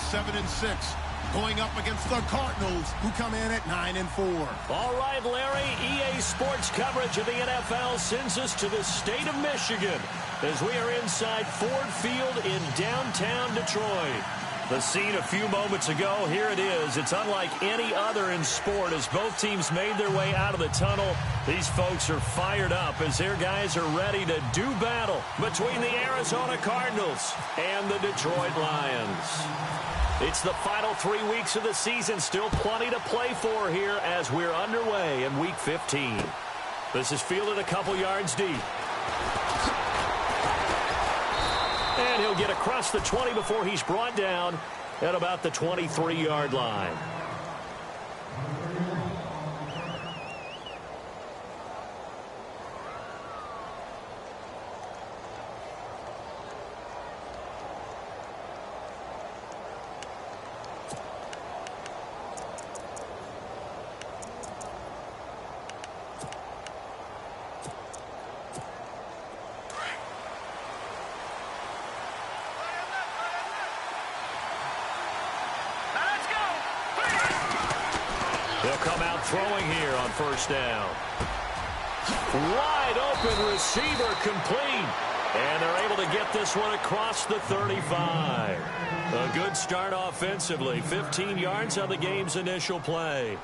7-6, going up against the Cardinals, who come in at 9-4. All right, Larry, EA Sports coverage of the NFL sends us to the state of Michigan as we are inside Ford Field in downtown Detroit. The scene a few moments ago, here it is. It's unlike any other in sport as both teams made their way out of the tunnel. These folks are fired up as their guys are ready to do battle between the Arizona Cardinals and the Detroit Lions. It's the final 3 weeks of the season. Still plenty to play for here as we're underway in Week 15. This is fielded a couple yards deep. And he'll get across the 20 before he's brought down at about the 23-yard line. They'll come out throwing here on first down. Wide open receiver complete. And they're able to get this one across the 35. A good start offensively. 15 yards on the game's initial play.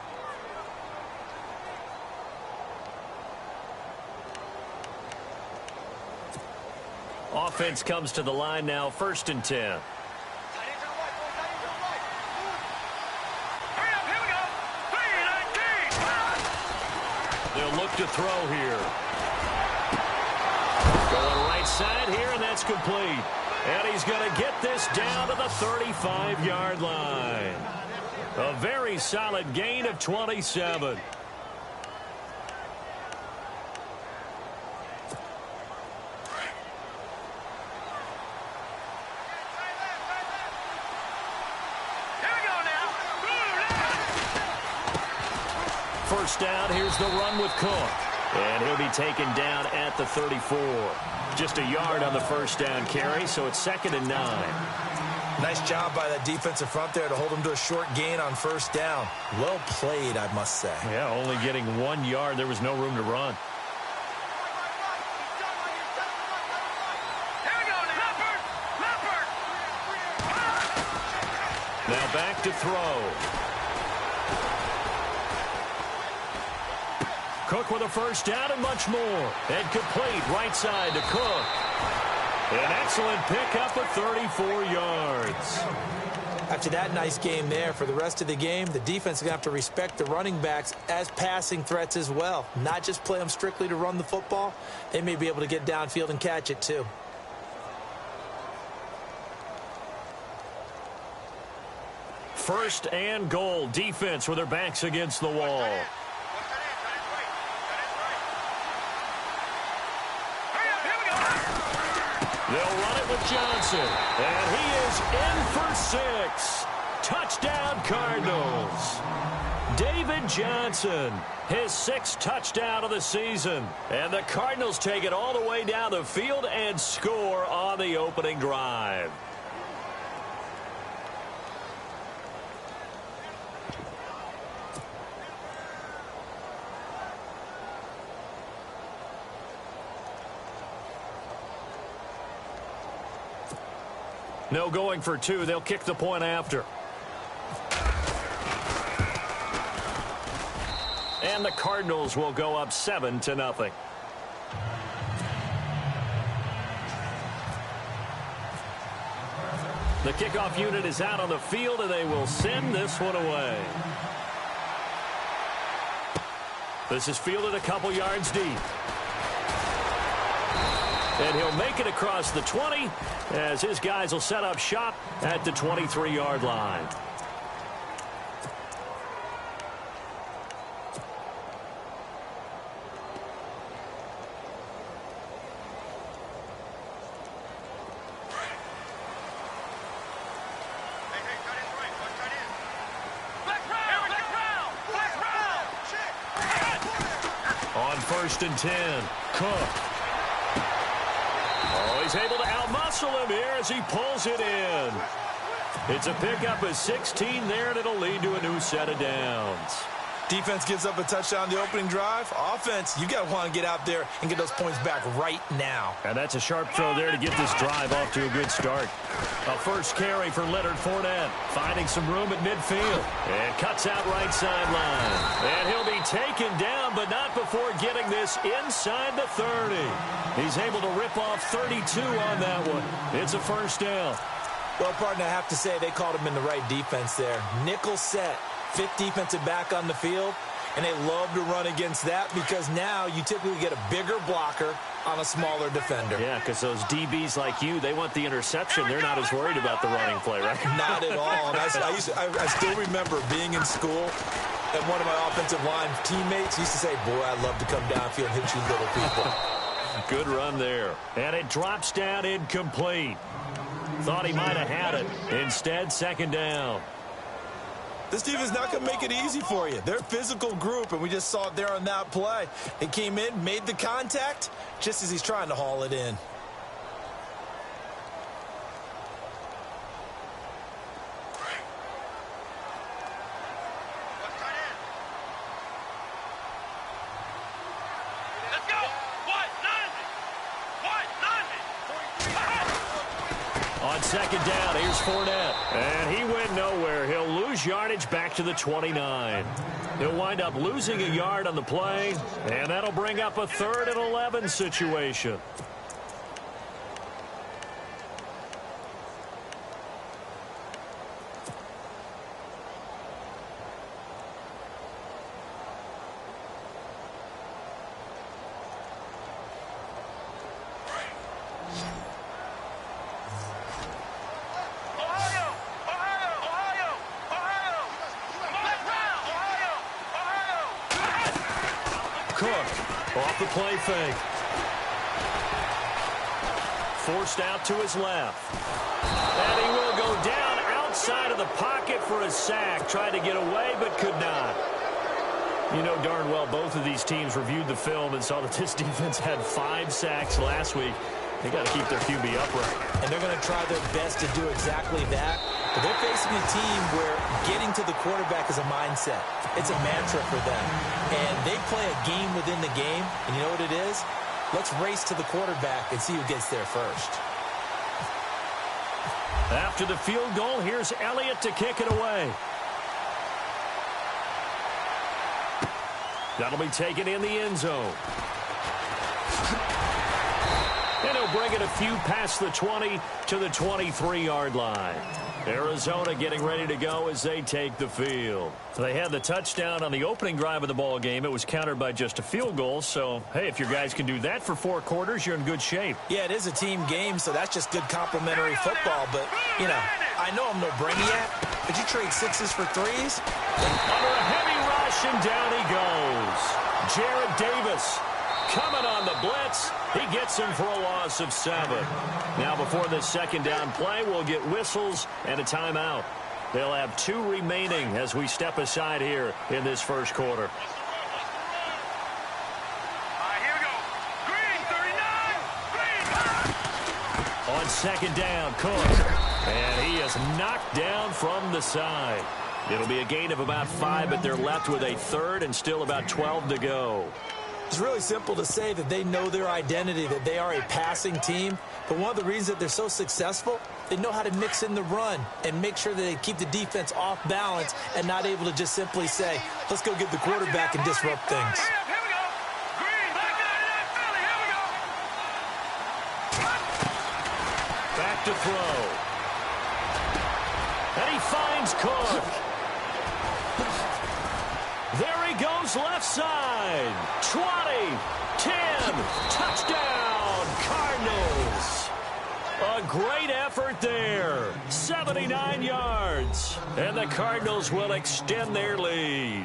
Offense comes to the line now, 1st and 10. They'll look to throw here. Going right side here, and that's complete. And he's going to get this down to the 35-yard line. A very solid gain of 27. First down, here's the run with Cook. And he'll be taken down at the 34. Just a yard on the first down carry, so it's 2nd and 9. Nice job by that defensive front there to hold him to a short gain on first down. Well played, I must say. Yeah, only getting 1 yard. There was no room to run. Now back to throw. Cook with a first down and much more. And complete right side to Cook. An excellent pickup of 34 yards. After that nice game there, for the rest of the game, the defense is going to have to respect the running backs as passing threats as well. Not just play them strictly to run the football. They may be able to get downfield and catch it too. First and goal. Defense with their backs against the wall. They'll run it with Johnson. And he is in for 6. Touchdown, Cardinals. David Johnson, his 6th touchdown of the season. And the Cardinals take it all the way down the field and score on the opening drive. No going for 2. They'll kick the point after. And the Cardinals will go up 7-0. The kickoff unit is out on the field, and they will send this one away. This is fielded a couple yards deep. And he'll make it across the 20 as his guys will set up shop at the 23-yard line. On 1st and 10, Cook. Oh, he's able to outmuscle him here as he pulls it in. It's a pickup of 16 there, and it'll lead to a new set of downs. Defense gives up a touchdown the opening drive. Offense, you got to want to get out there and get those points back right now. And that's a sharp throw there to get this drive off to a good start. A first carry for Leonard Fournette, finding some room at midfield. And cuts out right sideline. And he'll be taken down, but not before getting this inside the 30. He's able to rip off 32 on that one. It's a first down. Well, partner, I have to say they called him in the right defense there. Nickel set. Fifth defensive back on the field, and they love to run against that because now you typically get a bigger blocker on a smaller defender. Yeah, because those DBs like you, they want the interception. They're not as worried about the running play, right? Not at all. And I still remember being in school, and one of my offensive line teammates used to say, boy, I'd love to come downfield and hit you little people. Good run there. And it drops down incomplete. Thought he might have had it. Instead, second down. This defense is not going to make it easy for you. They're a physical group, and we just saw it there on that play. It came in, made the contact, just as he's trying to haul it in. On second down, here's Fournette. And he went nowhere. He'll lose yardage back to the 29. He'll wind up losing a yard on the play, and that'll bring up a 3rd and 11 situation. Cook off the play fake. Forced out to his left. And he will go down outside of the pocket for a sack. Tried to get away but could not. You know darn well both of these teams reviewed the film and saw that this defense had 5 sacks last week. They got to keep their QB upright. And they're going to try their best to do exactly that. But they're facing a team where getting to the quarterback is a mindset. It's a mantra for them. And they play a game within the game. And you know what it is? Let's race to the quarterback and see who gets there first. After the field goal, here's Elliott to kick it away. That'll be taken in the end zone. And he'll bring it a few past the 20 to the 23-yard line. Arizona getting ready to go as they take the field. They had the touchdown on the opening drive of the ball game. It was countered by just a field goal. So, hey, if your guys can do that for 4 quarters, you're in good shape. Yeah, it is a team game, so that's just good complimentary football. But, you know, I know I'm no brainiac, but you trade 6s for 3s? Under a heavy rush, and down he goes. Jarrett Davis coming on the blitz. He gets him for a loss of 7. Now before this second down play, we'll get whistles and a timeout. They'll have 2 remaining as we step aside here in this first quarter. Here we go. Green, 39. Green. On second down, Cook. And he is knocked down from the side. It'll be a gain of about 5, but they're left with a 3rd and still about 12 to go. It's really simple to say that they know their identity, that they are a passing team. But one of the reasons that they're so successful, they know how to mix in the run and make sure that they keep the defense off balance and not able to just simply say, let's go get the quarterback and disrupt things. Here we go. Green, back out of that Philly. Here we go. Back to throw. And he finds Cook. There he goes left side. 20, 10, touchdown, Cardinals. A great effort there. 79 yards. And the Cardinals will extend their lead.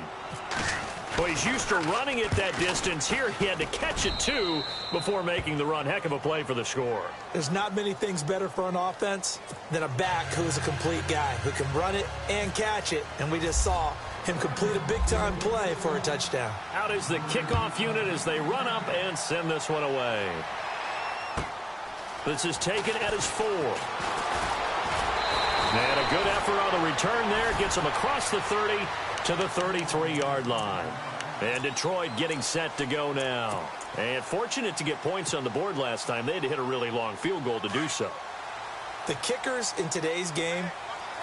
Well, he's used to running it that distance. Here he had to catch it, too, before making the run. Heck of a play for the score. There's not many things better for an offense than a back who is a complete guy who can run it and catch it. And we just saw him complete a big-time play for a touchdown. Out is the kickoff unit as they run up and send this one away. This is taken at his 4. And a good effort on the return there. Gets him across the 30 to the 33-yard line. And Detroit getting set to go now. And fortunate to get points on the board last time. They had to hit a really long field goal to do so. The kickers in today's game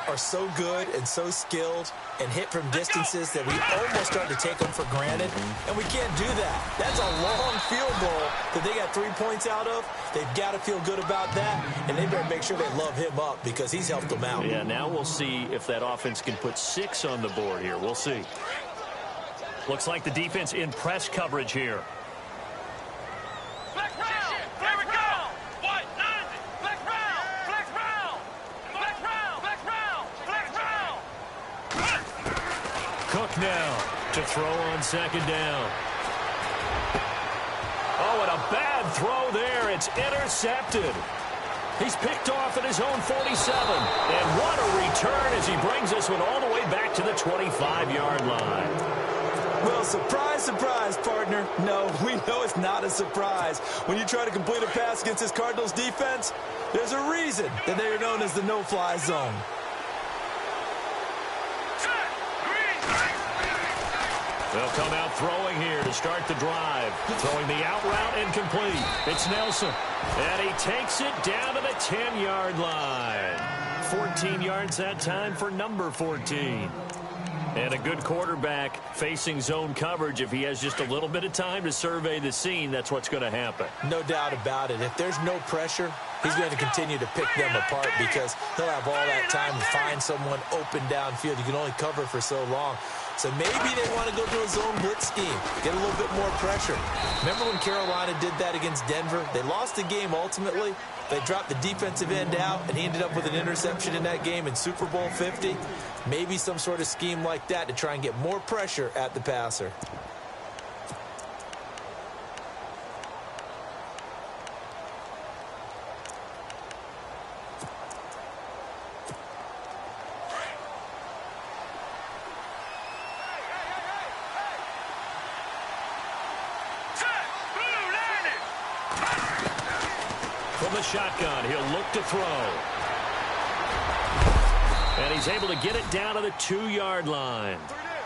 are so good and so skilled and hit from distances that we almost start to take them for granted, and we can't do that. That's a long field goal that they got 3 points out of. They've got to feel good about that, and they better make sure they love him up because he's helped them out. Yeah, now we'll see if that offense can put 6 on the board here. We'll see. Looks like the defense in press coverage here. Cook now to throw on second down. Oh, and a bad throw there. It's intercepted. He's picked off at his own 47. And what a return as he brings this one all the way back to the 25-yard line. Well, surprise, surprise, partner. No, we know it's not a surprise. When you try to complete a pass against this Cardinals defense, there's a reason that they are known as the no-fly zone. They'll come out throwing here to start the drive. Throwing the out route incomplete. It's Nelson. And he takes it down to the 10-yard line. 14 yards that time for number 14. And a good quarterback facing zone coverage. If he has just a little bit of time to survey the scene, that's what's going to happen. No doubt about it. If there's no pressure, he's going to continue to pick them apart because he'll have all that time to find someone open downfield. You can only cover for so long. So maybe they want to go to a zone blitz scheme, get a little bit more pressure. Remember when Carolina did that against Denver? They lost the game ultimately. They dropped the defensive end out, and he ended up with an interception in that game in Super Bowl 50. Maybe some sort of scheme like that to try and get more pressure at the passer. From the shotgun, he'll look to throw. And he's able to get it down to the 2-yard line.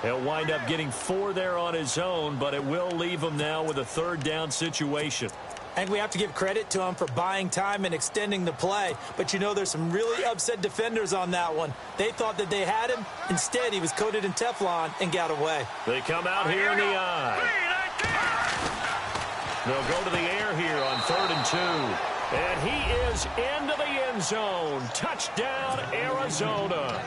He'll wind up getting 4 there on his own, but it will leave him now with a 3rd down situation. And we have to give credit to him for buying time and extending the play. But, you know, there's some really upset defenders on that one. They thought that they had him. Instead, he was coated in Teflon and got away. They come out here in the eye. They'll go to the air here on 3rd and 2. And he is into the end zone. Touchdown, Arizona.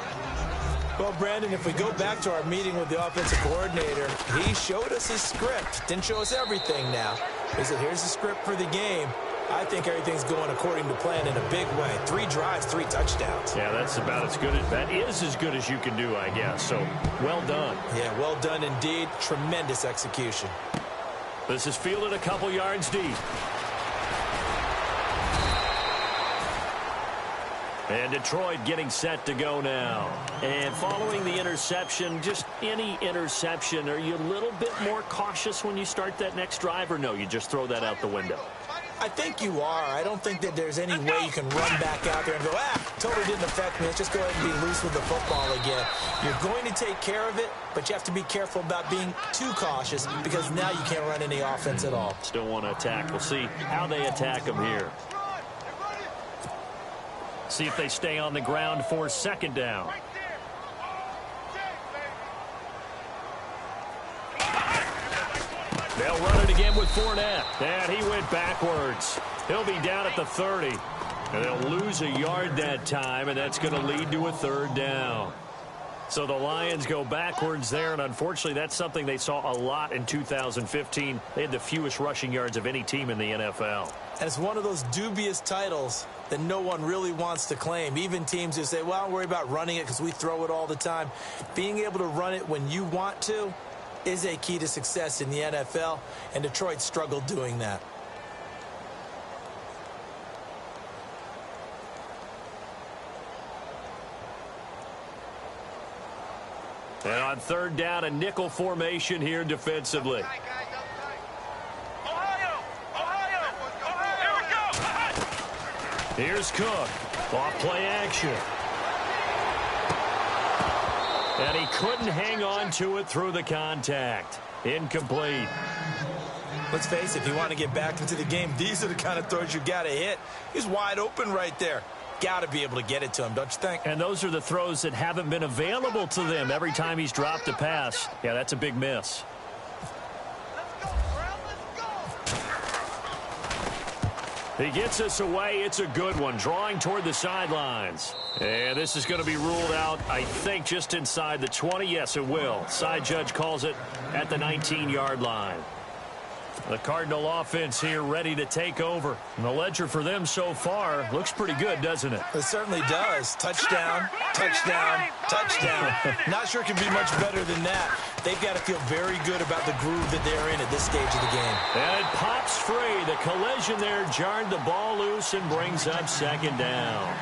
Well, Brandon, if we go back to our meeting with the offensive coordinator, he showed us his script. Didn't show us everything now. He said, here's the script for the game. I think everything's going according to plan in a big way. 3 drives, 3 touchdowns. Yeah, that's about as good. That is as good as you can do, I guess. So, well done. Yeah, well done indeed. Tremendous execution. This is fielded a couple yards deep. And Detroit getting set to go now. And following the interception, just any interception, are you a little bit more cautious when you start that next drive, or no, you just throw that out the window? I think you are. I don't think that there's any way you can run back out there and go, totally didn't affect me. Let's just go ahead and be loose with the football again. You're going to take care of it, but you have to be careful about being too cautious because now you can't run any offense at all. Still want to attack. We'll see how they attack them here. See if they stay on the ground for 2nd down. They'll run it again with Fournette. And he went backwards. He'll be down at the 30. And they'll lose a yard that time, and that's going to lead to a 3rd down. So the Lions go backwards there, and unfortunately that's something they saw a lot in 2015. They had the fewest rushing yards of any team in the NFL. And it's one of those dubious titles that no one really wants to claim. Even teams who say, well, don't worry about running it because we throw it all the time. Being able to run it when you want to is a key to success in the NFL, and Detroit struggled doing that. And on 3rd down, a nickel formation here defensively. Here's Cook. Off play action. And he couldn't hang on to it through the contact. Incomplete. Let's face it, if you want to get back into the game, these are the kind of throws you got to hit. He's wide open right there. Got to be able to get it to him, don't you think? And those are the throws that haven't been available to them every time he's dropped a pass. Yeah, that's a big miss. He gets us away. It's a good one, drawing toward the sidelines. And this is going to be ruled out, I think, just inside the 20. Yes, it will. Side judge calls it at the 19-yard line. The Cardinal offense here ready to take over. And the ledger for them so far looks pretty good, doesn't it? It certainly does. Touchdown, touchdown, touchdown. Not sure it can be much better than that. They've got to feel very good about the groove that they're in at this stage of the game. And it pops free. The collision there jarred the ball loose and brings up second down.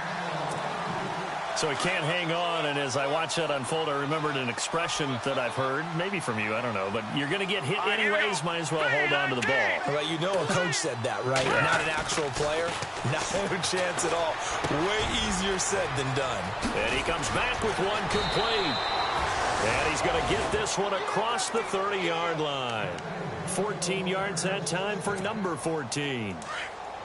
So he can't hang on, and as I watch that unfold, I remembered an expression that I've heard, maybe from you, I don't know, but you're going to get hit anyways, might as well hold on to the ball. Well, you know a coach said that, right? Yeah. Not an actual player. No chance at all. Way easier said than done. And he comes back with one complete. And he's going to get this one across the 30-yard line. 14 yards that time for number 14.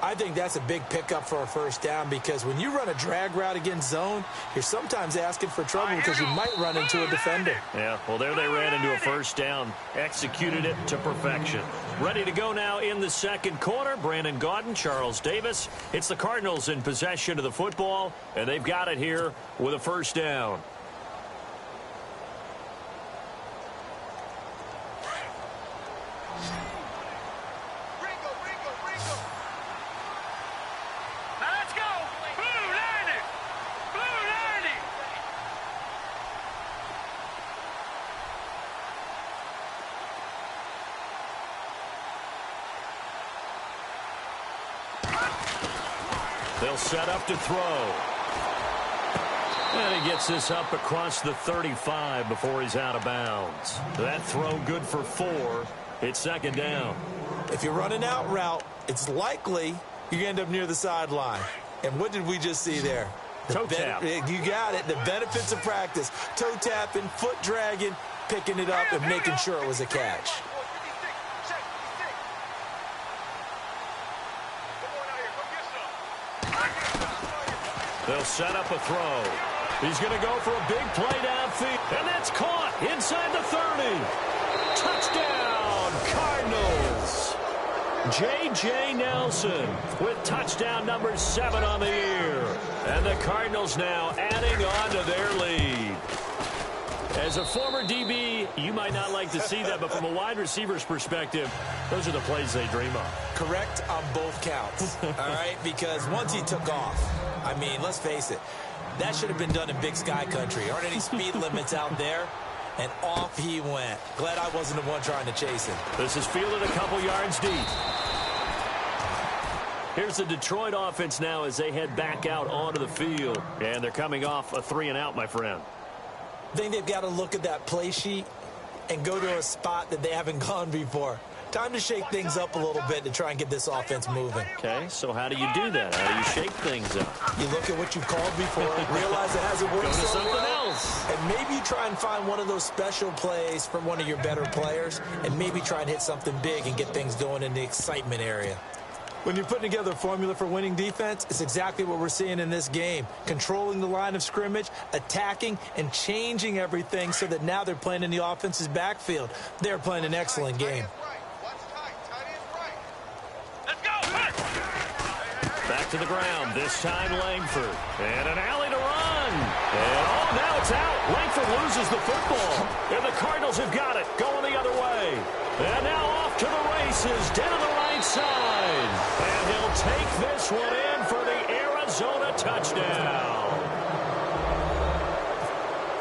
I think that's a big pickup for a first down because when you run a drag route against zone, you're sometimes asking for trouble because you might run into a defender. Yeah, well, there they ran into a first down. Executed it to perfection. Ready to go now in the second quarter. Brandon Gaudin, Charles Davis. It's the Cardinals in possession of the football, and they've got it here with a first down. They'll set up to throw. And he gets this up across the 35 before he's out of bounds. That throw good for 4. It's second down. If you're running out route, it's likely you end up near the sideline. And what did we just see there? Toe tap. You got it. The benefits of practice. Toe tapping, foot dragging, picking it up, and making sure it was a catch. They'll set up a throw. He's going to go for a big play downfield. And that's caught inside the 30. Touchdown, Cardinals. J.J. Nelson with touchdown number 7 on the year. And the Cardinals now adding on to their lead. As a former DB, you might not like to see that, but from a wide receiver's perspective, those are the plays they dream of. Correct on both counts, all right? Because once he took off, I mean, let's face it, that should have been done in Big Sky Country. Aren't any speed limits out there? And off he went. Glad I wasn't the one trying to chase him. This is fielded a couple yards deep. Here's the Detroit offense now as they head back out onto the field. And they're coming off a 3-and-out, my friend. I think they've got to look at that play sheet and go to a spot that they haven't gone before. Time to shake things up a little bit to try and get this offense moving. Okay, so how do you do that? How do you shake things up? You look at what you've called before, realize it hasn't worked Go to so something well, else. and maybe you try and find one of those special plays from one of your better players, and maybe try and hit something big and get things going in the excitement area. When you're putting together a formula for winning defense, it's exactly what we're seeing in this game. Controlling the line of scrimmage, attacking, and changing everything so that now they're playing in the offense's backfield. They're playing an excellent game. Back to the ground, this time Langford. And an alley to run. And now it's out. Langford loses the football. And the Cardinals have got it, going the other way. And now off to the races, down the right side. And he'll take this one in for the Arizona touchdown.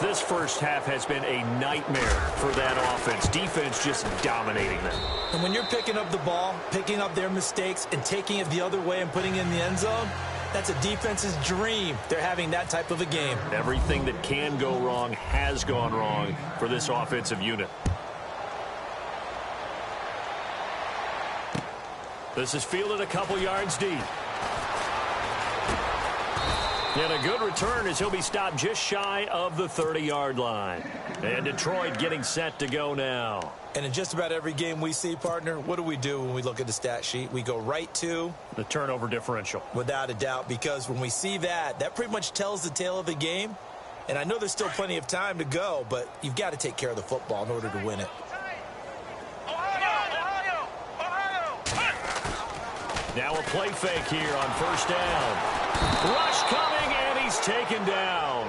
This first half has been a nightmare for that offense. Defense just dominating them. And when you're picking up the ball, picking up their mistakes, and taking it the other way and putting it in the end zone, that's a defense's dream. They're having that type of a game. Everything that can go wrong has gone wrong for this offensive unit. This is fielded a couple yards deep. And a good return as he'll be stopped just shy of the 30-yard line. And Detroit getting set to go now. And in just about every game we see, partner, what do we do when we look at the stat sheet? We go right to the turnover differential. Without a doubt, because when we see that, that pretty much tells the tale of the game. And I know there's still plenty of time to go, but you've got to take care of the football in order to win it. Now a play fake here on first down. Rush coming, and he's taken down.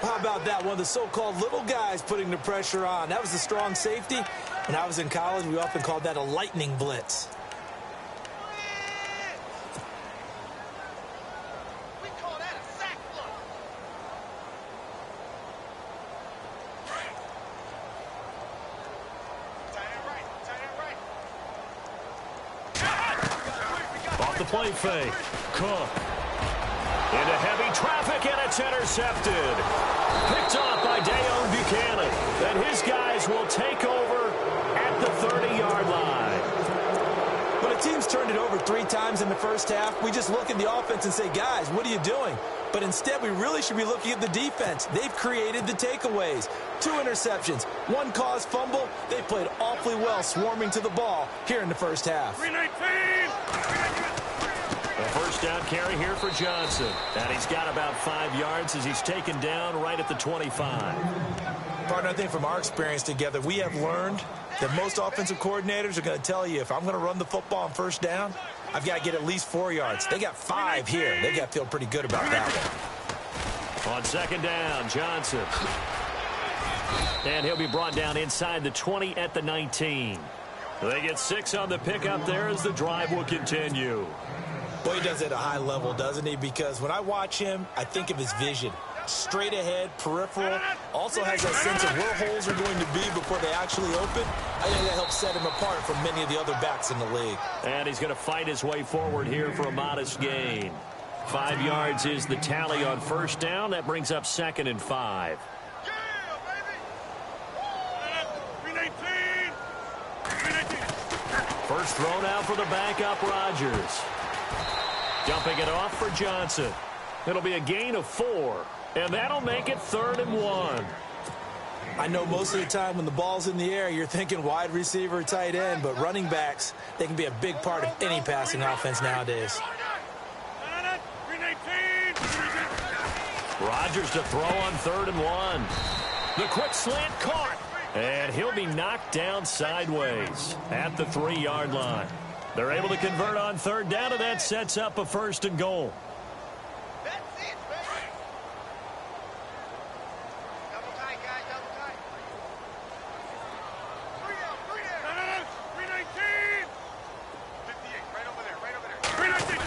How about that? One of the so-called little guys putting the pressure on. That was the strong safety. When I was in college, we often called that a lightning blitz. We call that a sack block. Off the play fake. Cook. Into heavy traffic, and it's intercepted. Picked off by Deion Buchanan. And his guys will take over at the 30-yard line. When a team's turned it over 3 times in the first half, we just look at the offense and say, guys, what are you doing? But instead, we really should be looking at the defense. They've created the takeaways. 2 interceptions, 1 caused fumble. They played awfully well swarming to the ball here in the first half. 319. A first down carry here for Johnson. And he's got about 5 yards as he's taken down right at the 25. Partner, I think from our experience together, we have learned that most offensive coordinators are going to tell you, if I'm going to run the football on first down, I've got to get at least 4 yards. They got 5 here. They got to feel pretty good about that one. On second down, Johnson. And he'll be brought down inside the 20 at the 19. They get 6 on the pickup there as the drive will continue. Boy, he does it at a high level, doesn't he? Because when I watch him, I think of his vision. Straight ahead, peripheral. Also has that sense of where holes are going to be before they actually open. I think that helps set him apart from many of the other backs in the league. And he's going to fight his way forward here for a modest gain. 5 yards is the tally on first down. That brings up 2nd and 5. First throw now for the backup, Rodgers. Dumping it off for Johnson. It'll be a gain of 4, and that'll make it 3rd and 1. I know most of the time when the ball's in the air, you're thinking wide receiver, tight end, but running backs, they can be a big part of any passing offense nowadays. Rodgers to throw on 3rd and 1. The quick slant caught, and he'll be knocked down sideways at the 3-yard line. They're able to convert on 3rd down, and that sets up a 1st and goal. That's it, baby. Double tight, guys, double tight. 319. 58, right over there, 319.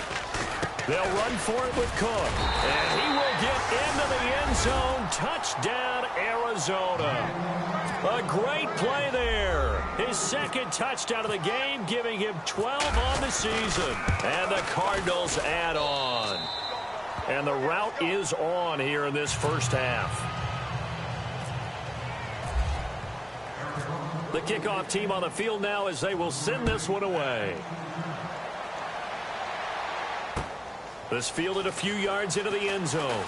They'll run for it with Cook, and he will get into the end zone. Touchdown, Arizona. A great play there. His 2nd touchdown of the game, giving him 12 on the season. And the Cardinals add on. And the route is on here in this first half. The kickoff team on the field now as they will send this one away. This fielded a few yards into the end zone.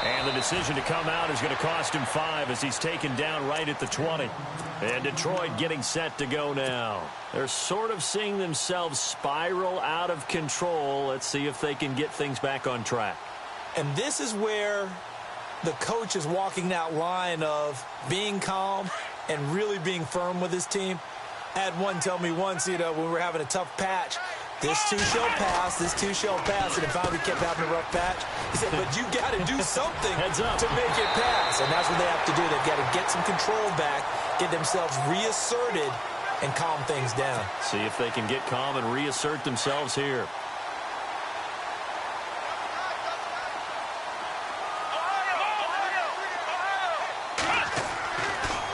And the decision to come out is going to cost him 5 as he's taken down right at the 20. And Detroit getting set to go now. They're sort of seeing themselves spiral out of control. Let's see if they can get things back on track. And this is where the coach is walking that line of being calm and really being firm with his team. I had one tell me once, when we were having a tough patch, this too shall pass, this too shall pass, and it finally kept having a rough patch. He said, but you got to do something to make it pass. And that's what they have to do. They've got to get some control back, get themselves reasserted, and calm things down. See if they can get calm and reassert themselves here.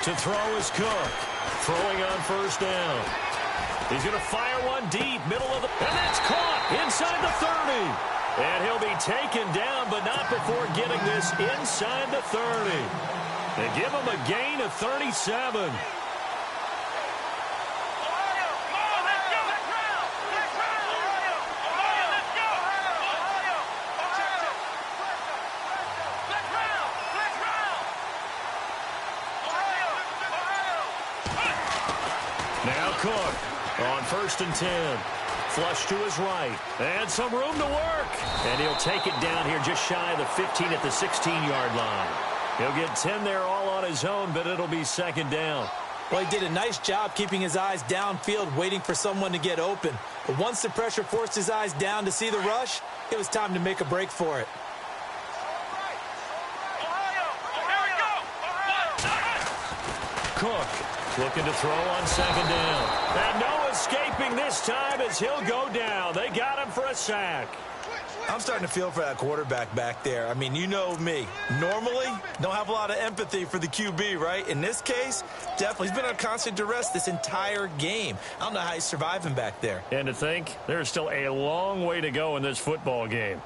To throw is Cook. Throwing on first down. He's going to fire one deep, middle of the... And that's caught inside the 30. And he'll be taken down, but not before getting this inside the 30. They give him a gain of 37. Now Cook on 1st and 10. Flush to his right. And some room to work. And he'll take it down here just shy of the 15 at the 16-yard line. He'll get 10 there all on his own, but it'll be 2nd down. Well, he did a nice job keeping his eyes downfield, waiting for someone to get open. But once the pressure forced his eyes down to see the rush, it was time to make a break for it. Cook looking to throw on 2nd down. And no escaping this time as he'll go down. They got him for a sack. I'm starting to feel for that quarterback back there. I mean, you know me. Normally, don't have a lot of empathy for the QB, right? In this case, definitely. He's been on constant duress this entire game. I don't know how he's surviving back there. And to think, there's still a long way to go in this football game.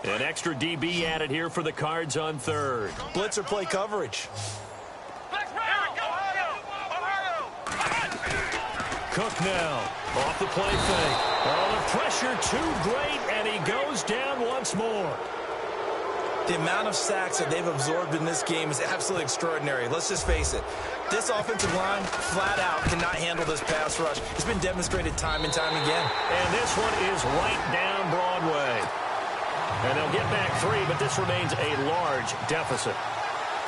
An extra DB added here for the Cards on 3rd. Blitzer play coverage. Cook now off the play fake. Oh, the pressure too great, and he goes down once more. The amount of sacks that they've absorbed in this game is absolutely extraordinary. Let's just face it. This offensive line, flat out, cannot handle this pass rush. It's been demonstrated time and time again. And this one is right down Broadway. And they'll get back 3, but this remains a large deficit.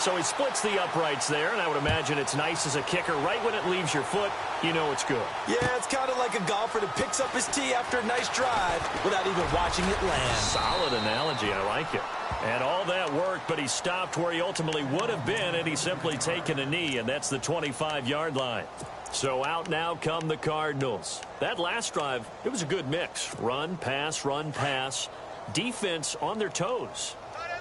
So he splits the uprights there, and I would imagine it's nice as a kicker. Right when it leaves your foot, you know it's good. Yeah, it's kind of like a golfer that picks up his tee after a nice drive without even watching it land. Solid analogy. I like it. And all that worked, but he stopped where he ultimately would have been, and he's simply taken a knee, and that's the 25-yard line. So out now come the Cardinals. That last drive, it was a good mix. Run, pass, defense on their toes.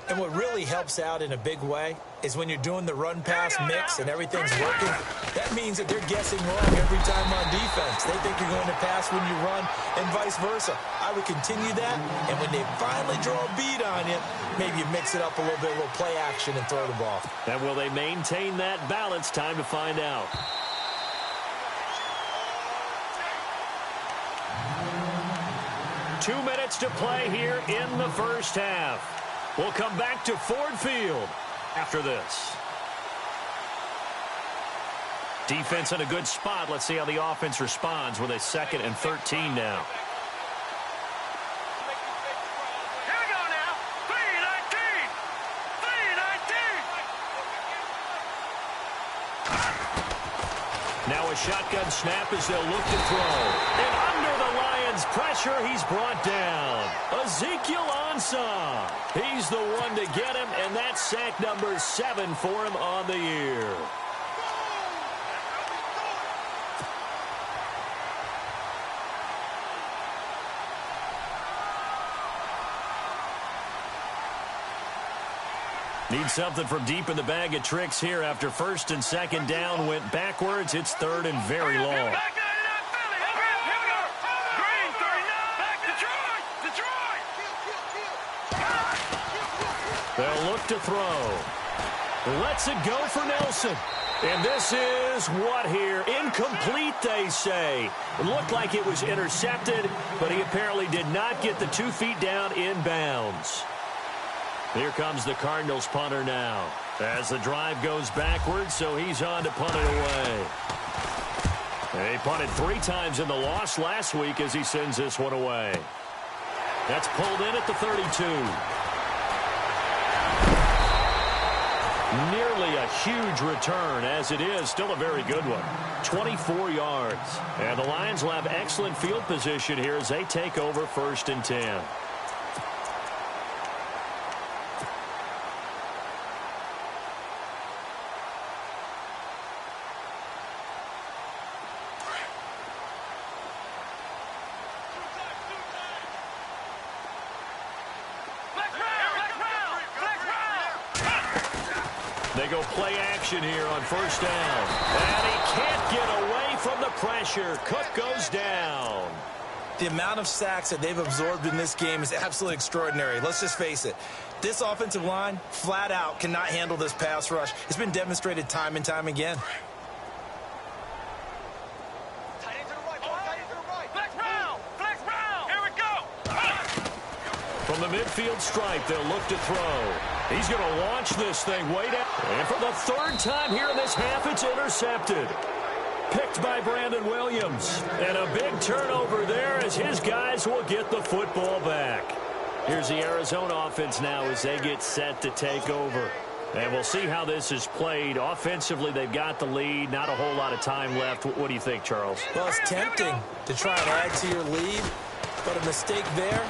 And what really helps out in a big way is when you're doing the run-pass mix and everything's working, that means that they're guessing wrong every time on defense. They think you're going to pass when you run and vice versa. I would continue that, and when they finally draw a beat on you, maybe you mix it up a little bit, a little play action, and throw the ball. And will they maintain that balance? Time to find out. Two minutes to play here in the first half. We'll come back to Ford Field after this. Defense in a good spot. Let's see how the offense responds with a 2nd and 13 now. Here we go now. 3-19. 3-19. Now a shotgun snap as they'll look to throw. And under the Lions' pressure, he's brought down. Ezekiel Ansah. He's the one to get him, and that's sack number 7 for him on the year. Need something from deep in the bag of tricks here after 1st and 2nd down went backwards. It's 3rd and very long. They'll look to throw. Lets it go for Nelson. And this is what here? Incomplete, they say. It looked like it was intercepted, but he apparently did not get the 2 feet down in bounds. Here comes the Cardinals punter now. As the drive goes backwards, so he's on to punt it away. He punted 3 times in the loss last week as he sends this one away. That's pulled in at the 32. Nearly a huge return, as it is still a very good one. 24 yards. And the Lions will have excellent field position here as they take over 1st and 10. They go play action here on 1st down. And he can't get away from the pressure. Cook goes down. The amount of sacks that they've absorbed in this game is absolutely extraordinary. Let's just face it. This offensive line, flat out, cannot handle this pass rush. It's been demonstrated time and time again. From the midfield stripe, they'll look to throw. He's going to launch this thing way down. And for the third time here in this half, it's intercepted. Picked by Brandon Williams. And a big turnover there as his guys will get the football back. Here's the Arizona offense now as they get set to take over. And we'll see how this is played. Offensively, they've got the lead. Not a whole lot of time left. What do you think, Charles? Well, it's tempting to try and add to your lead, but a mistake there,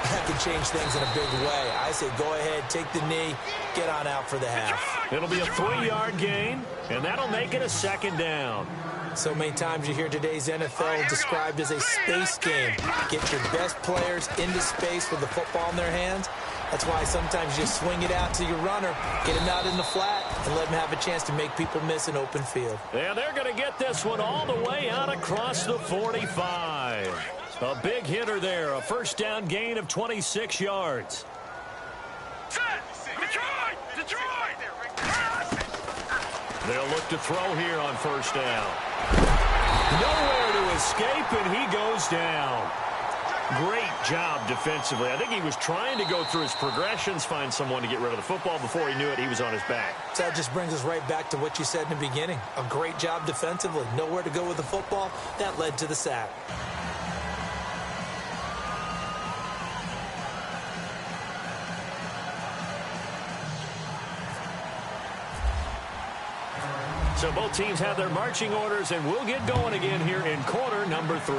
that could change things in a big way. I say go ahead, take the knee, get on out for the half. It'll be a 3-yard gain, and that'll make it a second down. So many times you hear today's NFL described as a space game. Get your best players into space with the football in their hands. That's why sometimes you swing it out to your runner, get him out in the flat, and let him have a chance to make people miss an open field. And they're going to get this one all the way out across the 45. A big hitter there, a first down gain of 26 yards. They'll look to throw here on first down. Nowhere to escape, and he goes down. Great job defensively. I think he was trying to go through his progressions, find someone to get rid of the football. Before he knew it, he was on his back. So that just brings us right back to what you said in the beginning. A great job defensively. Nowhere to go with the football. That led to the sack. So both teams have their marching orders, and we'll get going again here in quarter number 3.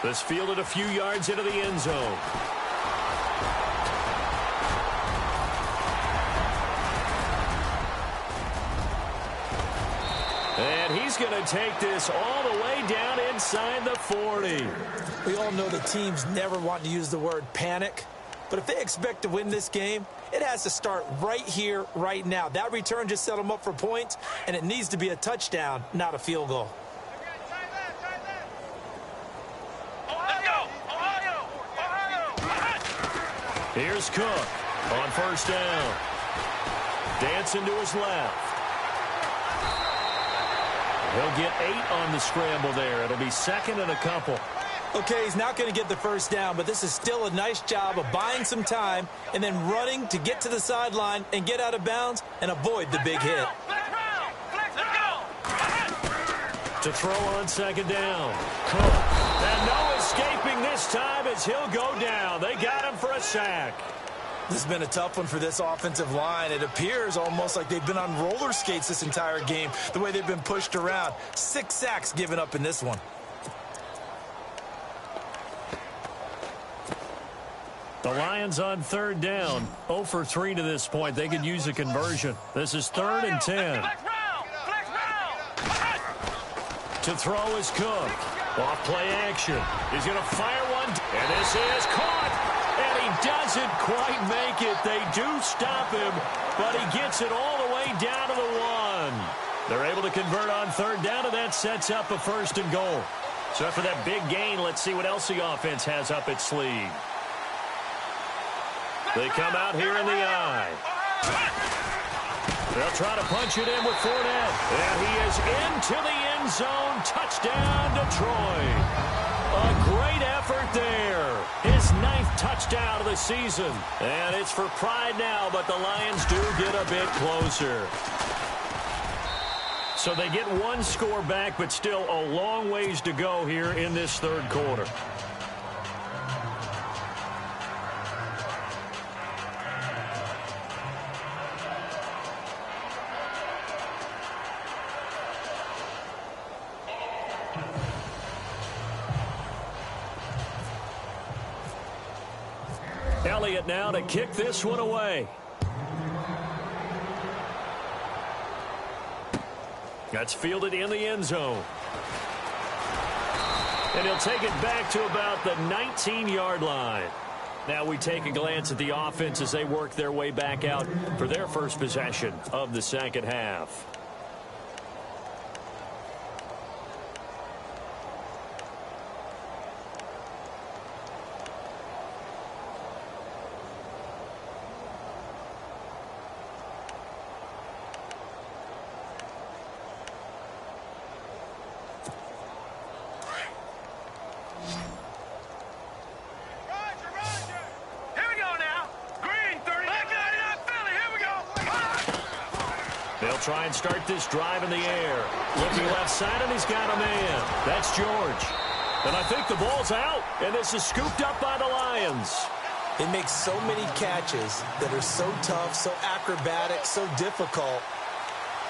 This fielded a few yards into the end zone. And he's going to take this all the way down inside the 40. We all know the teams never want to use the word panic. But if they expect to win this game, it has to start right here, right now. That return just set them up for points, and it needs to be a touchdown, not a field goal. Here's Cook on first down. Dancing to his left. He'll get 8 on the scramble there. It'll be second and a couple. Okay, he's not going to get the first down, but this is still a nice job of buying some time and then running to get to the sideline and get out of bounds and avoid the big hit. To throw on second down. Cook. And no escaping this time as he'll go down. They got him for a sack. This has been a tough one for this offensive line. It appears almost like they've been on roller skates this entire game, the way they've been pushed around. 6 sacks given up in this one. The Lions on third down. 0 for 3 to this point. They could use a conversion. This is 3rd and 10. To throw is Cook. Off play action. He's going to fire one. And this is caught. And he doesn't quite make it. They do stop him, but he gets it all the way down to the 1. They're able to convert on third down, and that sets up a 1st and goal. So after that big gain, let's see what else the offense has up its sleeve. They come out here in the eye. They'll try to punch it in with Fournette. And he is into the end zone. Touchdown, Detroit. A great effort there. His 9th touchdown of the season. And it's for pride now, but the Lions do get a bit closer. So they get 1 score back, but still a long ways to go here in this 3rd quarter. Elliott now to kick this one away. That's fielded in the end zone. And he'll take it back to about the 19-yard line. Now we take a glance at the offense as they work their way back out for their first possession of the second half. They'll try and start this drive in the air. Looking left side, and he's got a man. That's George. And I think the ball's out, and this is scooped up by the Lions. They make so many catches that are so tough, so acrobatic, so difficult,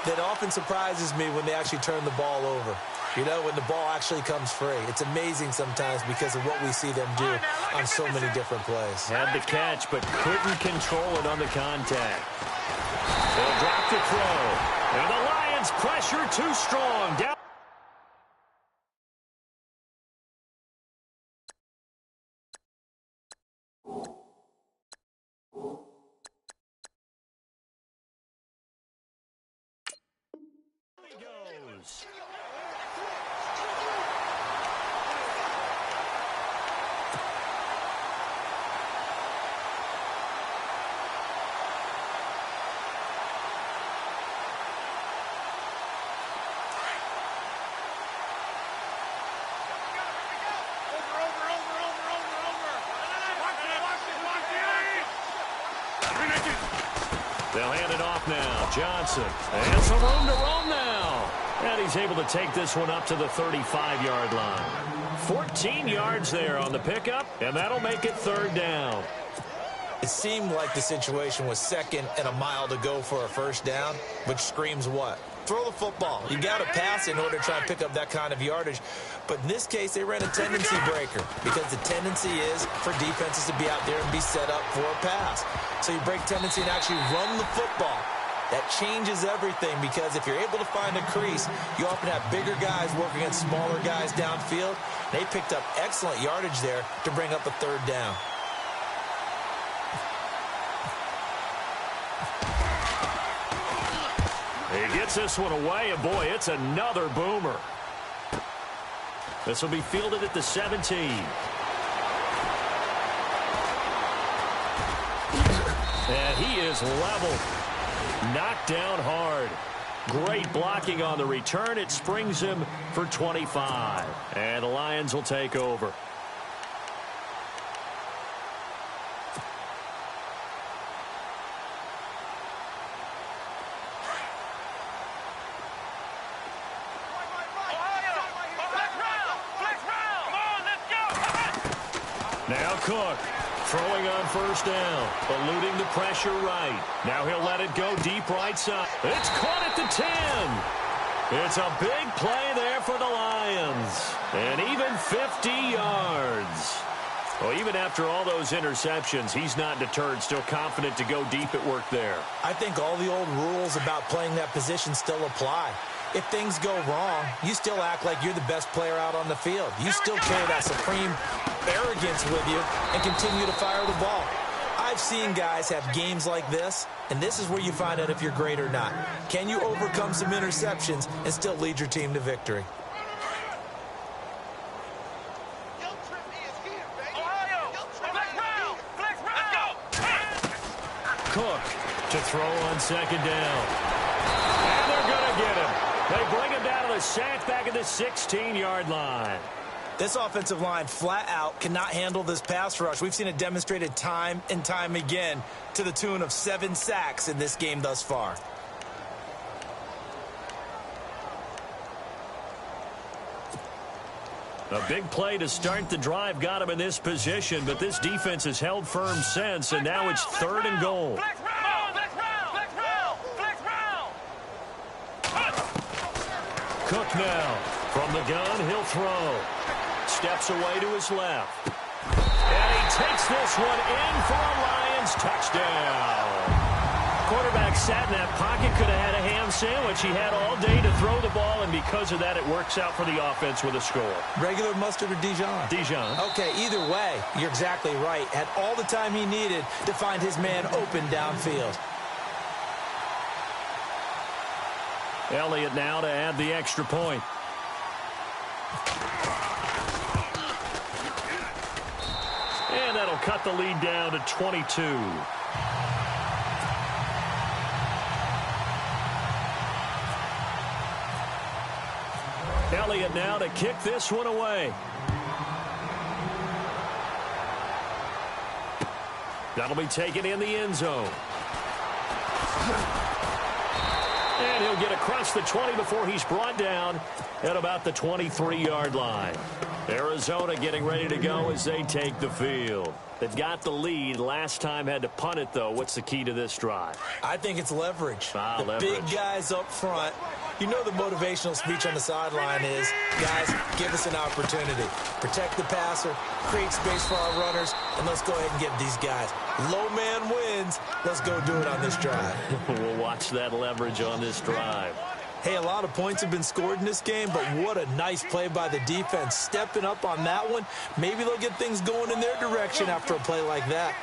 that often surprises me when they actually turn the ball over. You know, when the ball actually comes free. It's amazing sometimes because of what we see them do on so many different plays. Had the catch, but couldn't control it on the contact. They'll drop the throw. And the Lions pressure too strong. Down. He goes. They'll hand it off now. Johnson. And some room to roam now. And he's able to take this one up to the 35-yard line. 14 yards there on the pickup, and that'll make it third down. It seemed like the situation was second and a mile to go for a first down, which screams what? Throw the football. You got to pass in order to try and pick up that kind of yardage. But in this case, they ran a tendency breaker because the tendency is for defenses to be out there and be set up for a pass. So you break tendency and actually run the football. That changes everything because if you're able to find a crease, you often have bigger guys working against smaller guys downfield. They picked up excellent yardage there to bring up a third down. He gets this one away, and boy, it's another boomer. This will be fielded at the 17. And he is level. Knocked down hard. Great blocking on the return. It springs him for 25. And the Lions will take over. Now Cook throwing on first down, eluding the pressure right. Now he'll let it go deep right side. It's caught at the 10. It's a big play there for the Lions. And even 50 yards. Well, even after all those interceptions, he's not deterred, still confident to go deep at work there. I think all the old rules about playing that position still apply. If things go wrong, you still act like you're the best player out on the field. You still carry that supreme arrogance with you and continue to fire the ball. I've seen guys have games like this, and this is where you find out if you're great or not. Can you overcome some interceptions and still lead your team to victory? Cook to throw on second down. And they're going to get him. They bring him down to the sack back at the 16-yard line. This offensive line flat out cannot handle this pass rush. We've seen it demonstrated time and time again to the tune of 7 sacks in this game thus far. A big play to start the drive got him in this position, but this defense has held firm since, and now it's third and goal. Cook now from the gun, he'll throw. Steps away to his left. And he takes this one in for a Lions touchdown. Quarterback sat in that pocket, could have had a ham sandwich. He had all day to throw the ball, and because of that, it works out for the offense with a score. Regular mustard or Dijon? Dijon. Okay, either way, you're exactly right. Had all the time he needed to find his man open downfield. Elliott now to add the extra point. And that'll cut the lead down to 22. Elliott now to kick this one away. That'll be taken in the end zone. And he'll get across the 20 before he's brought down at about the 23-yard line. Arizona getting ready to go as they take the field. They've got the lead. Last time had to punt it, though. What's the key to this drive? I think it's leverage. Leverage. Big guys up front. You know the motivational speech on the sideline is, guys, give us an opportunity. Protect the passer, create space for our runners, and let's go ahead and get these guys. Low man wins. Let's go do it on this drive. We'll watch that leverage on this drive. Hey, a lot of points have been scored in this game, but what a nice play by the defense. Stepping up on that one, maybe they'll get things going in their direction after a play like that.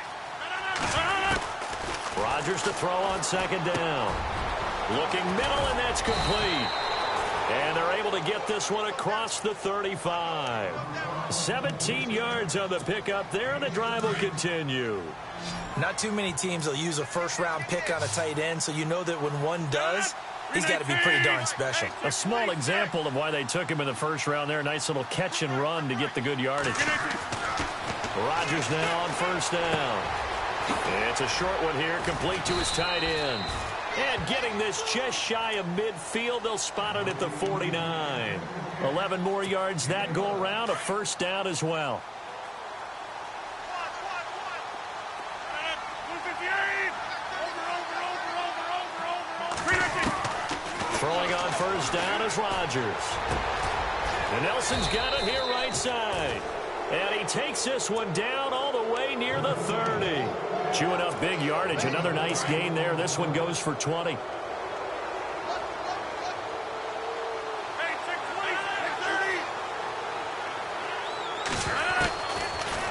Rodgers to throw on second down. Looking middle, and that's complete. And they're able to get this one across the 35. 17 yards on the pickup there, and the drive will continue. Not too many teams will use a first-round pick on a tight end, so you know that when one does, he's got to be pretty darn special. A small example of why they took him in the first round there. Nice little catch and run to get the good yardage. Rodgers now on first down. It's a short one here, complete to his tight end. And getting this just shy of midfield, they'll spot it at the 49. 11 more yards that go around, a first down as well. Throwing on first down is Rodgers. And Nelson's got it here right side. And he takes this one down all the way near the 30. Chewing up big yardage. Another nice gain there. This one goes for 20.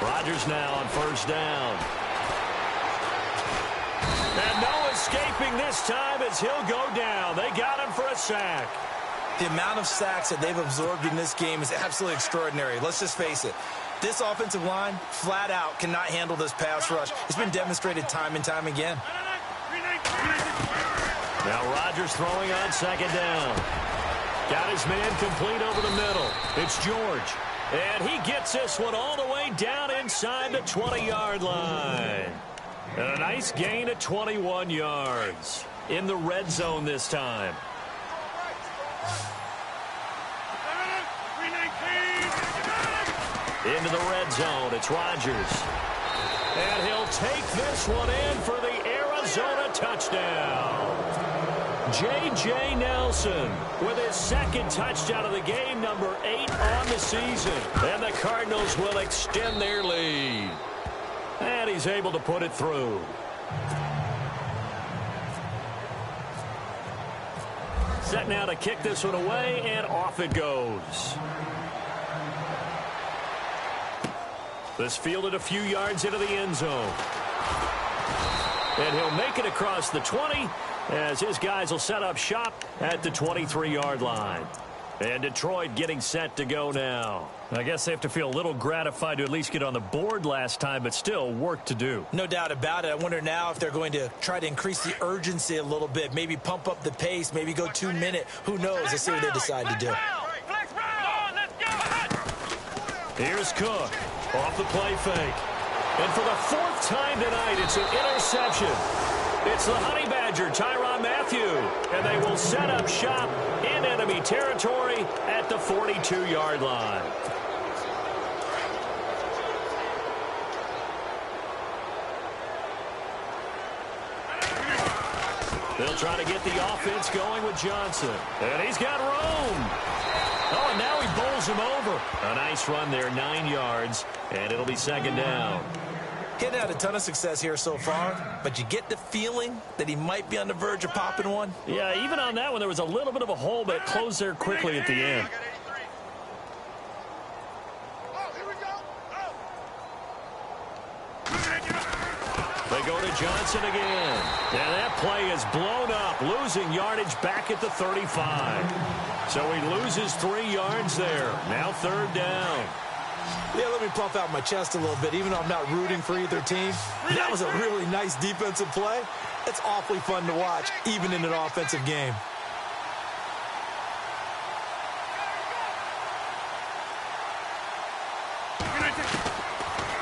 Rodgers now on first down. And no escaping this time as he'll go down. They got him for a sack. The amount of sacks that they've absorbed in this game is absolutely extraordinary. Let's just face it. This offensive line, flat out, cannot handle this pass rush. It's been demonstrated time and time again. Now Rodgers throwing on second down. Got his man complete over the middle. It's George. And he gets this one all the way down inside the 20-yard line. And a nice gain of 21 yards. In the red zone this time. Into the red zone, it's Rodgers. And he'll take this one in for the Arizona touchdown. J.J. Nelson with his second touchdown of the game, number 8 on the season. And the Cardinals will extend their lead. And he's able to put it through. Set now to kick this one away, and off it goes. This fielded a few yards into the end zone. And he'll make it across the 20 as his guys will set up shop at the 23-yard line. And Detroit getting set to go now. I guess they have to feel a little gratified to at least get on the board last time, but still work to do. No doubt about it. I wonder now if they're going to try to increase the urgency a little bit, maybe pump up the pace, maybe go 2-minute. Who knows? Let's see what they decide to do. Here's Cook off the play fake. And for the 4th time tonight, it's an interception. It's the Honey Badger, Tyrann Mathieu. And they will set up shop in enemy territory at the 42-yard line. They'll try to get the offense going with Johnson. And he's got room. Oh, and now he bowls him over. A nice run there, 9 yards, and it'll be second down. He hadn't had a ton of success here so far, but you get the feeling that he might be on the verge of popping one. Yeah, even on that one, there was a little bit of a hole, but it closed there quickly at the end. They go to Johnson again. And that play is blown up, losing yardage back at the 35. So he loses 3 yards there. Now third down. Yeah, let me puff out my chest a little bit, even though I'm not rooting for either team. That was a really nice defensive play. It's awfully fun to watch, even in an offensive game.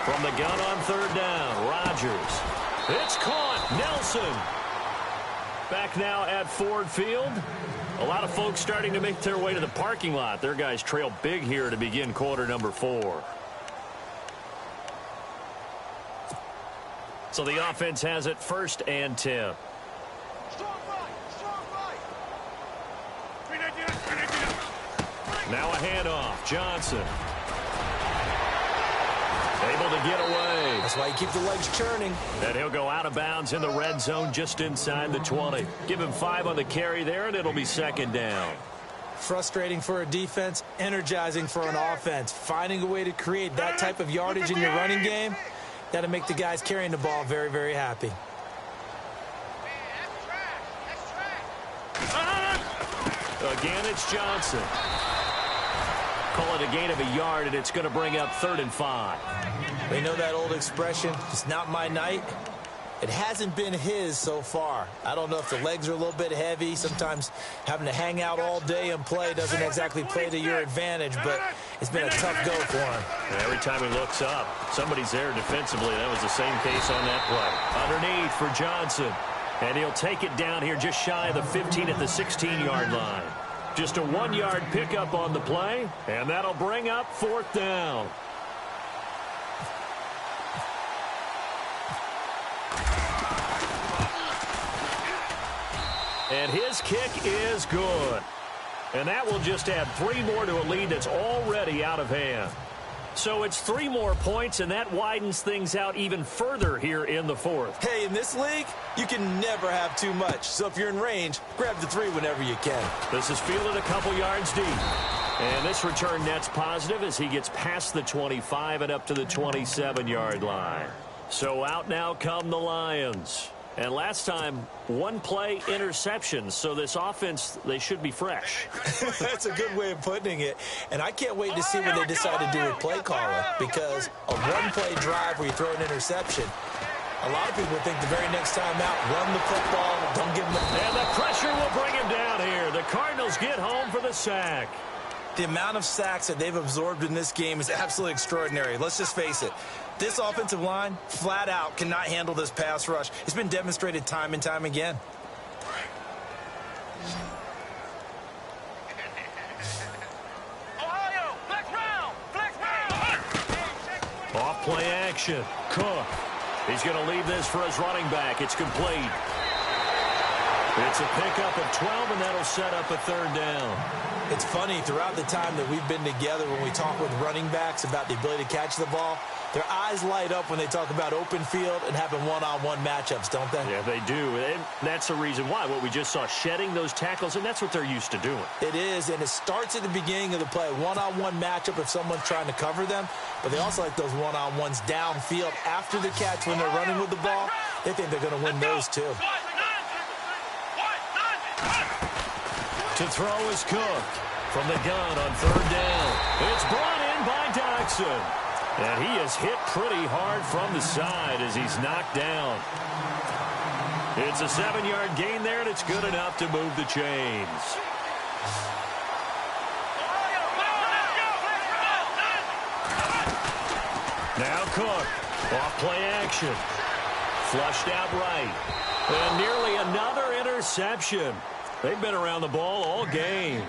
From the gun on third down, Rodgers. It's caught. Nelson. Back now at Ford Field. A lot of folks starting to make their way to the parking lot. Their guys trail big here to begin quarter number 4. So the offense has it 1st and 10. Now a handoff. Johnson. Able to get away. That's why you keep the legs churning. And he'll go out of bounds in the red zone just inside the 20. Give him 5 on the carry there, and it'll be 2nd down. Frustrating for a defense, energizing for an offense. Finding a way to create that type of yardage in your running game, that'll make the guys carrying the ball very, very happy. Again, it's Johnson. Call it a gain of a yard, and it's going to bring up 3rd and 5. We know that old expression, it's not my night. It hasn't been his so far. I don't know if the legs are a little bit heavy. Sometimes having to hang out all day and play doesn't exactly play to your advantage, but it's been a tough go for him. And every time he looks up, somebody's there defensively. That was the same case on that play. Underneath for Johnson. And he'll take it down here just shy of the 15 at the 16-yard line. Just a 1-yard pickup on the play, and that'll bring up 4th down. And his kick is good. And that will just add 3 more to a lead that's already out of hand. So it's 3 more points, and that widens things out even further here in the 4th. Hey, in this league, you can never have too much. So if you're in range, grab the 3 whenever you can. This is fielded a couple yards deep. And this return net's positive as he gets past the 25 and up to the 27-yard line. So out now come the Lions. And last time, 1 play interception. So this offense, they should be fresh. That's a good way of putting it. And I can't wait to see what they decide to do with play calling, because a 1-play drive where you throw an interception, a lot of people think the very next time out, run the football, don't give them the... And the pressure will bring him down here. The Cardinals get home for the sack. The amount of sacks that they've absorbed in this game is absolutely extraordinary. Let's just face it. This offensive line, flat out, cannot handle this pass rush. It's been demonstrated time and time again. Ohio, flex round, flex round. Off play action. Cook. He's going to leave this for his running back. It's complete. It's a pickup of 12, and that'll set up a 3rd down. It's funny, throughout the time that we've been together, when we talk with running backs about the ability to catch the ball, their eyes light up when they talk about open field and having one-on-one matchups, don't they? Yeah, they do. And that's the reason why. What we just saw, shedding those tackles, and that's what they're used to doing. It is, and it starts at the beginning of the play. One-on-one matchup if someone's trying to cover them, but they also like those one-on-ones downfield after the catch when they're running with the ball. They think they're going to win those, too. To throw is Cook from the gun on 3rd down. It's brought in by Doxson. And he is hit pretty hard from the side as he's knocked down. It's a 7-yard gain there, and it's good enough to move the chains. Now Cook, off play action. Flushed out right. And nearly another interception. They've been around the ball all game.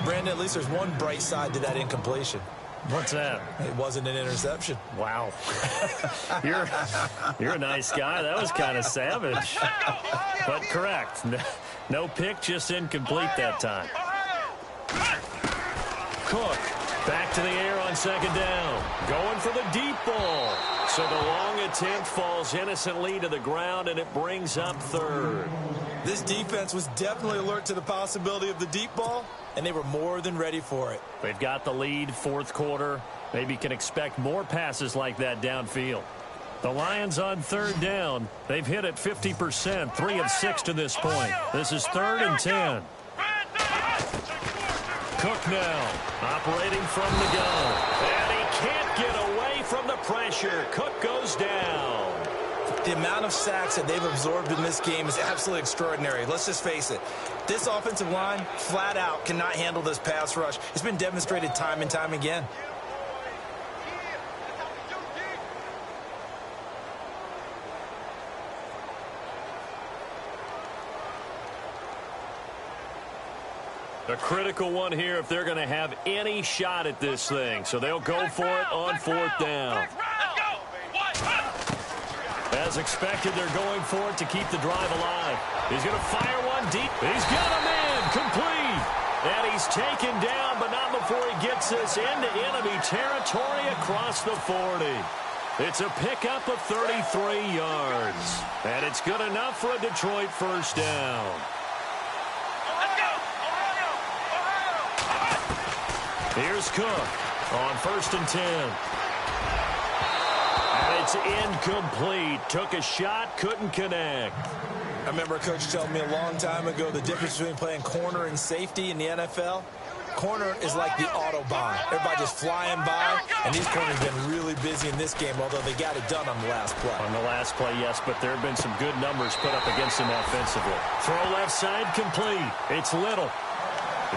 Brandon, at least there's one bright side to that incompletion. What's that? It wasn't an interception. Wow. You're a nice guy. That was kind of savage. But correct. No pick, just incomplete that time. Cook back to the air on 2nd down. Going for the deep ball. So the long attempt falls innocently to the ground, and it brings up 3rd. This defense was definitely alert to the possibility of the deep ball, and they were more than ready for it. They've got the lead, 4th quarter. Maybe can expect more passes like that downfield. The Lions on 3rd down. They've hit it 50%, 3 of 6 to this point. This is 3rd and 10. Cook now, operating from the gun. And he can't get away from the pressure. Cook goes down. The amount of sacks that they've absorbed in this game is absolutely extraordinary. Let's just face it. This offensive line, flat out, cannot handle this pass rush. It's been demonstrated time and time again. A critical one here if they're going to have any shot at this thing. So they'll go for it on fourth down. As expected, they're going for it to keep the drive alive. He's going to fire one deep. He's got a man complete. And he's taken down, but not before he gets this into enemy territory across the 40. It's a pickup of 33 yards. And it's good enough for a Detroit first down. Here's Cook on 1st and 10. And it's incomplete. Took a shot, couldn't connect. I remember a coach telling me a long time ago the difference between playing corner and safety in the NFL. Corner is like the Autobahn. Everybody just flying by, and these corners have been really busy in this game, although they got it done on the last play. On the last play, yes, but there have been some good numbers put up against them offensively. Throw left side complete. It's Little.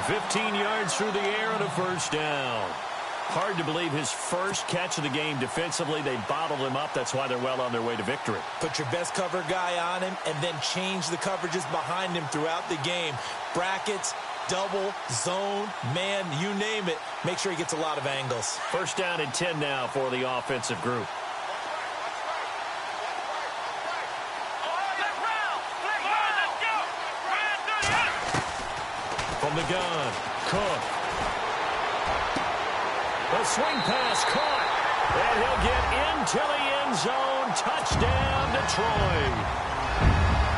15 yards through the air and a first down. Hard to believe his first catch of the game defensively. They bottled him up. That's why they're well on their way to victory. Put your best cover guy on him and then change the coverages behind him throughout the game. Brackets, double, zone, man, you name it. Make sure he gets a lot of angles. First down and 10 now for the offensive group. From the gun, Cook. The swing pass caught. And he'll get into the end zone. Touchdown, Detroit.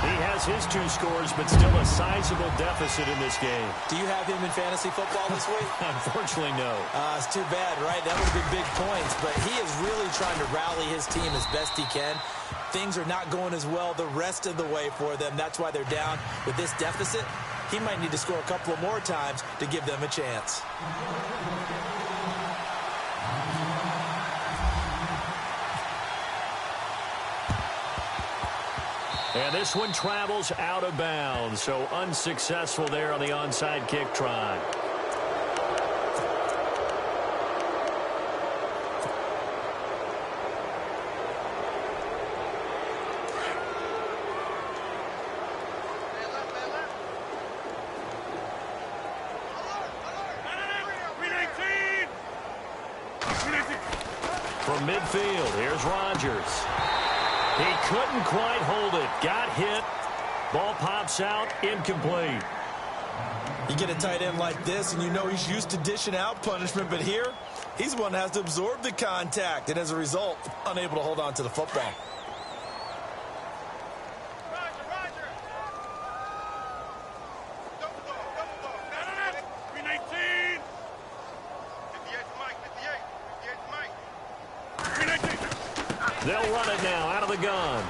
He has his 2 scores, but still a sizable deficit in this game. Do you have him in fantasy football this week? Unfortunately, no. It's too bad, right? That would have been big points, but he is really trying to rally his team as best he can. Things are not going as well the rest of the way for them. That's why they're down with this deficit. He might need to score a couple of more times to give them a chance. And this one travels out of bounds, so unsuccessful there on the onside kick try. From midfield, here's Rodgers. He couldn't quite hold it. Got hit. Ball pops out. Incomplete. You get a tight end like this, and you know he's used to dishing out punishment, but here, he's the one that has to absorb the contact, and as a result, unable to hold on to the football. They'll run it now out of the gun.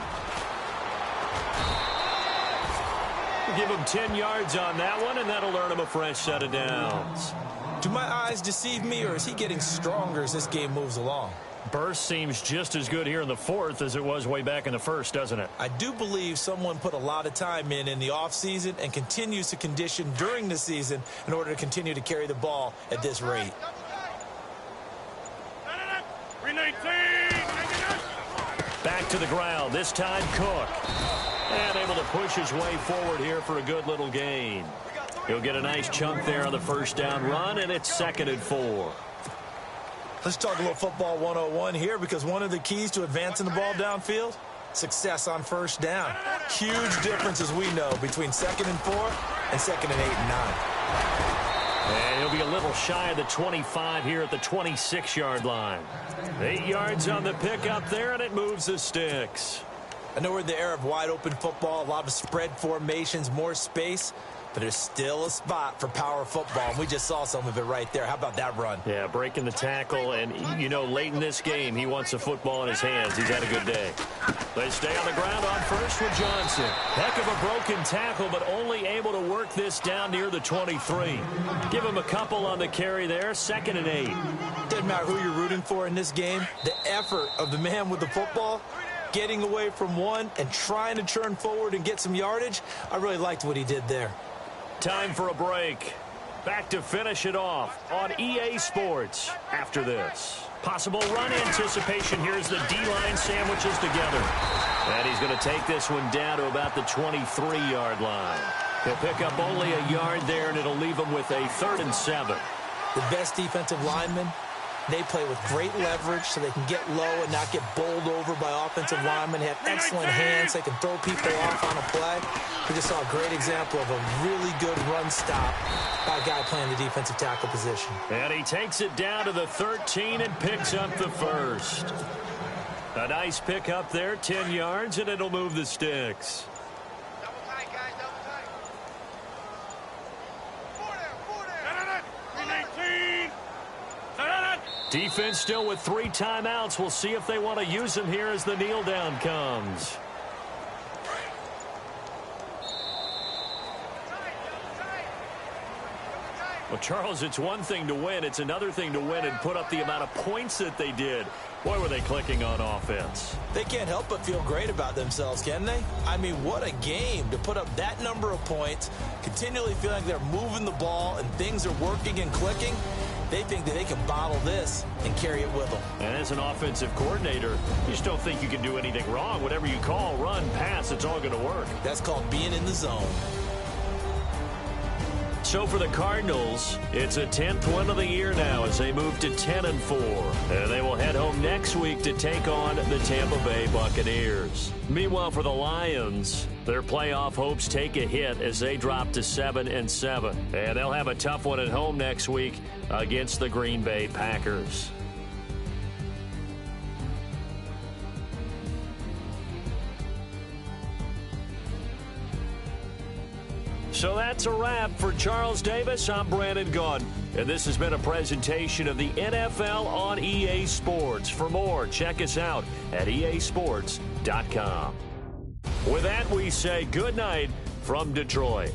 Give him 10 yards on that one, and that'll earn him a fresh set of downs. Do my eyes deceive me, or is he getting stronger as this game moves along? Burst seems just as good here in the 4th as it was way back in the 1st, doesn't it? I do believe someone put a lot of time in the offseason and continues to condition during the season in order to continue to carry the ball at this rate. Back to the ground, this time Cook. And able to push his way forward here for a good little gain. He'll get a nice chunk there on the first down run, and it's 2nd and 4. Let's talk a little football 101 here, because one of the keys to advancing the ball downfield, success on first down. Huge difference, as we know, between 2nd and 4 and 2nd and 8 and 9. And he'll be a little shy of the 25 here at the 26-yard line. 8 yards on the pickup there, and it moves the sticks. I know we're in the era of wide-open football, a lot of spread formations, more space, but there's still a spot for power football, and we just saw some of it right there. How about that run? Yeah, breaking the tackle, and, you know, late in this game, he wants the football in his hands. He's had a good day. They stay on the ground on first with Johnson. Heck of a broken tackle, but only able to work this down near the 23. Give him a couple on the carry there, 2nd and 8. Doesn't matter who you're rooting for in this game. The effort of the man with the football, getting away from one and trying to turn forward and get some yardage, I really liked what he did there. Time for a break. Back to finish it off on EA Sports after this. Possible run anticipation. Here's the D-line sandwiches together. And he's going to take this one down to about the 23-yard line. He'll pick up only a yard there, and it'll leave him with a 3rd and 7. The best defensive linemen, they play with great leverage so they can get low and not get bowled over by offensive linemen. They have excellent hands. They can throw people off on a play. We just saw a great example of a really good run stop by a guy playing the defensive tackle position. And he takes it down to the 13 and picks up the 1st. A nice pick up there, 10 yards, and it'll move the sticks. Double tight, guys, double tight. Four there. 319. Defense still with 3 timeouts. We'll see if they want to use them here as the kneel down comes. Well, Charles, it's one thing to win. It's another thing to win and put up the amount of points that they did. Boy, were they clicking on offense. They can't help but feel great about themselves, can they? I mean, what a game to put up that number of points, continually feeling like they're moving the ball and things are working and clicking. They think that they can bottle this and carry it with them. And as an offensive coordinator, you just don't think you can do anything wrong. Whatever you call, run, pass, it's all going to work. That's called being in the zone. So for the Cardinals, it's a 10th win of the year now as they move to 10-4. And they will head home next week to take on the Tampa Bay Buccaneers. Meanwhile, for the Lions, their playoff hopes take a hit as they drop to 7-7. And they'll have a tough one at home next week against the Green Bay Packers. So that's a wrap for Charles Davis. I'm Brandon Gaudin, and this has been a presentation of the NFL on EA Sports. For more, check us out at easports.com. With that, we say good night from Detroit.